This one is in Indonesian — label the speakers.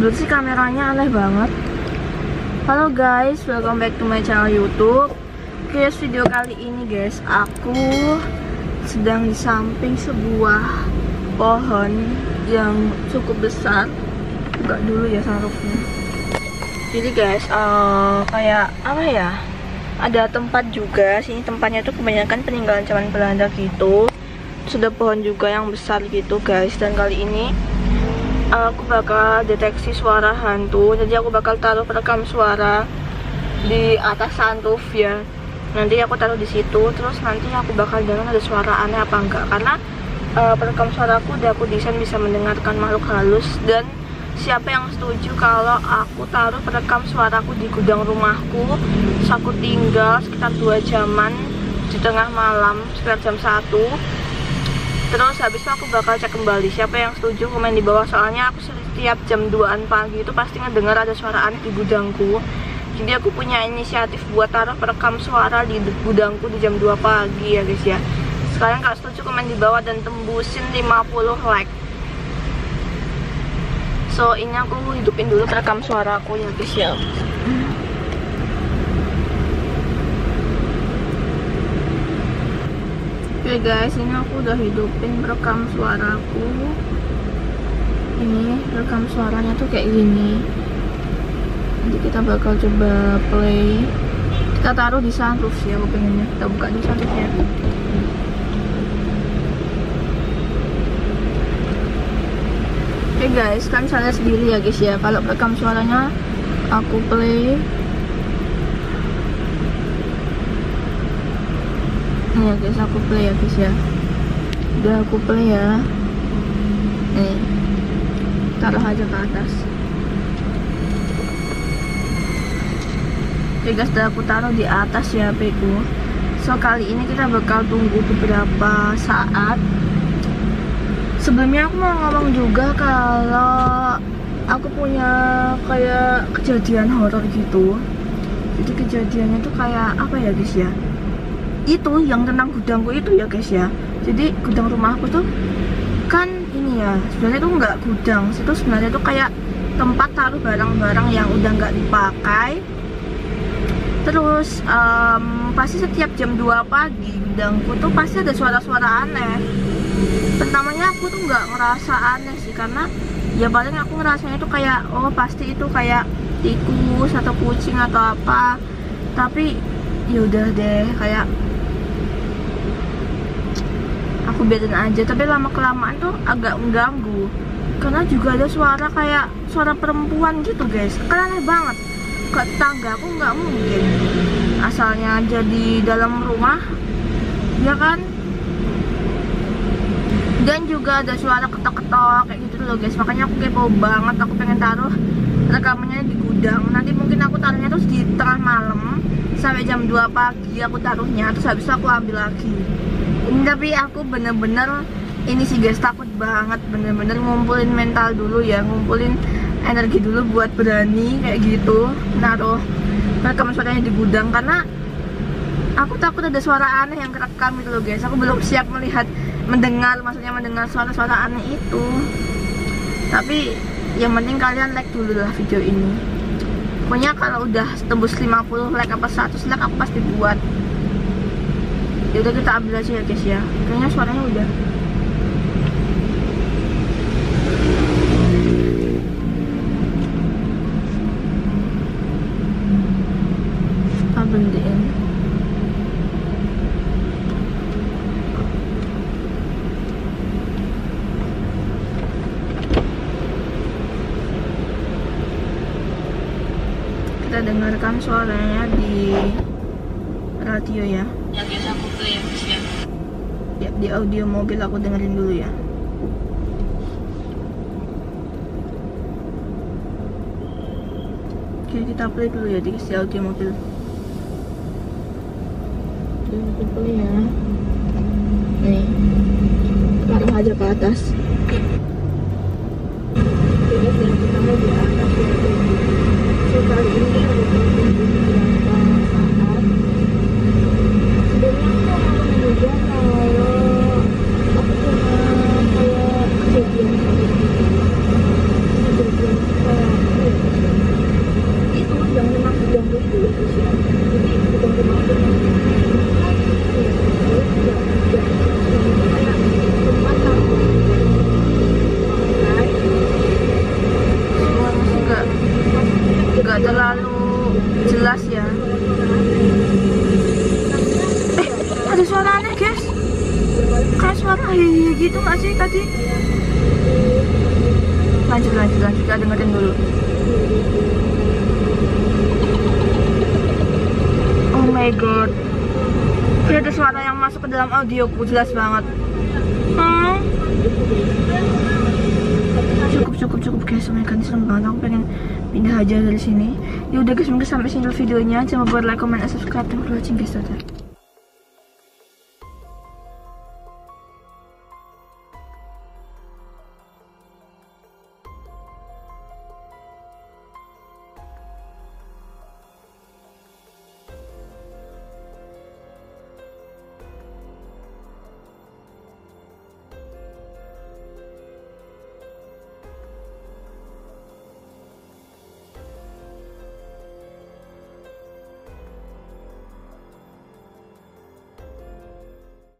Speaker 1: Menurut sih kameranya aneh banget. Halo guys, welcome back to my channel YouTube. Guys, video kali ini guys, aku sedang di samping sebuah pohon yang cukup besar. Buka dulu ya sarufnya. Jadi guys, kayak apa ya? Ada tempat juga. Sini tempatnya tuh kebanyakan peninggalan zaman Belanda gitu. Sudah pohon juga yang besar gitu guys. Dan kali ini aku bakal deteksi suara hantu. Jadi aku bakal taruh perekam suara di atas sunroof ya. Nanti aku taruh di situ. Terus nanti aku bakal dengar ada suara aneh apa enggak. Karena perekam suaraku udah aku desain bisa mendengarkan makhluk halus. Dan siapa yang setuju kalau aku taruh perekam suaraku di gudang rumahku? Terus aku tinggal sekitar 2 jaman di tengah malam, sekitar jam 1. Terus habis itu aku bakal cek kembali. Siapa yang setuju komen di bawah. Soalnya aku setiap jam 2an pagi itu pasti ngedengar ada suara aneh di gudangku. Jadi aku punya inisiatif buat taruh perekam suara di gudangku di jam 2 pagi ya guys ya. Sekarang kalau setuju komen di bawah dan tembusin 50 like. So ini aku hidupin dulu perekam suara aku ya guys ya. Oke guys, ini aku udah hidupin rekam suaraku. Ini rekam suaranya tuh kayak gini. Nanti kita bakal coba play. Kita taruh di sunroof ya, aku pengennya. Kita buka di sunroofnya. Oke guys, kan bisa lihat sendiri ya guys ya. Kalau rekam suaranya aku play. Nih ya guys, aku play ya guys ya. Udah aku play ya. Nih, taruh aja ke atas. Oke guys, udah aku taruh di atas ya HP ku. So kali ini kita bakal tunggu beberapa saat. Sebelumnya aku mau ngomong juga kalau aku punya kayak kejadian horor gitu. Jadi kejadiannya tuh kayak apa ya guys ya? Itu yang tentang gudangku itu ya guys ya. Jadi gudang rumahku tuh kan ini ya, sebenarnya tuh nggak gudang, itu sebenarnya tuh kayak tempat taruh barang-barang yang udah nggak dipakai. Terus pasti setiap jam 2 pagi gudangku tuh pasti ada suara-suara aneh. Pertamanya aku tuh nggak ngerasa aneh sih, karena ya paling aku ngerasanya tuh kayak oh pasti itu kayak tikus atau kucing atau apa. Tapi yaudah deh, kayak aku biarin aja. Tapi lama kelamaan tuh agak mengganggu, karena juga ada suara kayak suara perempuan gitu guys. Kan aneh banget. Ke tetangga aku nggak mungkin asalnya jadi dalam rumah ya kan. Dan juga ada suara ketok-ketok kayak gitu loh guys. Makanya aku kepo banget, aku pengen taruh rekamannya di gudang. Nanti mungkin aku taruhnya terus di tengah malam sampai jam 2 pagi aku taruhnya. Terus habis itu aku ambil lagi. Ini tapi aku bener-bener ini sih guys, takut banget. Bener-bener ngumpulin mental dulu ya, ngumpulin energi dulu buat berani kayak gitu naruh rekaman suaranya di gudang. Karena aku takut ada suara aneh yang kerekam gitu loh guys. Aku belum siap mendengar suara-suara aneh itu. Tapi yang penting kalian like dulu lah video ini. Pokoknya kalau udah tembus 50 like apa 100 like aku pasti buat. Ya udah kita ambil aja ya guys ya. Kayaknya suaranya udah. Kita berhentiin. Kita dengarkan suaranya di radio ya. Ya guys, aku play ya guys ya. Ya, di audio mobil aku dengerin dulu ya. Oke, kita play dulu ya di audio mobil. Dan aku play ya. Nih, taruh aja ke atas. Oke guys, yang pertama di atas ya. So kali ini ada juga kalau aku pernah kayak kejadian Lanjut, kita dengerin dulu. Oh my god, ini ada suara yang masuk ke dalam audioku, jelas banget. Cukup guys, oh my god, serem banget. Aku pengen pindah aja dari sini. Ya udah guys, mungkin sampai sini dulu videonya. Jangan lupa buat like, comment, dan subscribe. Thanks for watching guys.